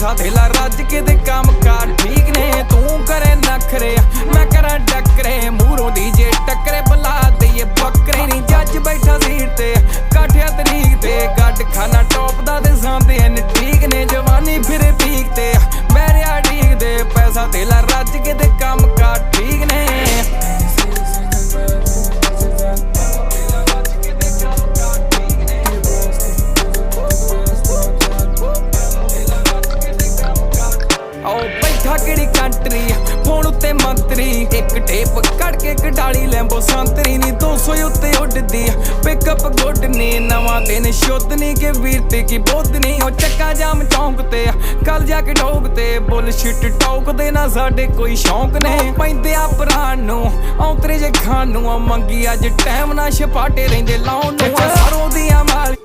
पैसा थेला रज के दे काम कार ठीक ने तू करे नखरे मैं करा डकरे मूरों दी जे टकरे बुला दे बकरे नी जज बैठा सीट ते काठिया तरीक ते गड खाना टॉप दा ते सामने एन ठीक ने जवानी फिरे पीक ते बैरिया ठीक दे पैसा थेला रज के दे काम कार ठीक ने ਕਿਹੜੀ ਕੰਟਰੀ ਫੋਨ ਉੱਤੇ ਮੰਤਰੀ ਇੱਕ ਟੇਪ ਕੱਢ ਕੇ ਕਢਾਲੀ ਲੈਂਬੋ ਸੰਤਰੀ ਨੀ 200 ਉੱਤੇ ਉੱਡਦੀ ਪਿਕਅਪ ਗੁੱਡ ਨੀ ਨਵਾਂ ਦਿਨ ਸ਼ੁੱਧ ਨੀ ਕਿ ਵੀਰ ਤੇ ਕੀ ਬੁੱਧ ਨੀ ਉਹ ਚੱਕਾ ਜਾਮ ਚੌਂਕ ਤੇ ਕੱਲ ਜਾ ਕੇ ਡੋਗ ਤੇ ਬੁੱਲਸ਼ਿਟ ਟੌਕ ਦੇ ਨਾ ਸਾਡੇ ਕੋਈ ਸ਼ੌਂਕ ਨੇ ਪੈਂਦੇ ਆ ਭਰਾਨ ਨੂੰ ਔਂਤਰੇ ਜੇ ਖਾਨ ਨੂੰ ਆ ਮੰਗੀ ਅੱਜ ਟਾਈਮ ਨਾ ਛਪਾਟੇ ਰਹਿੰਦੇ ਲਾਉਣ ਨੂੰ ਸਰੋਂ ਦੀਆਂ ਮਾਲ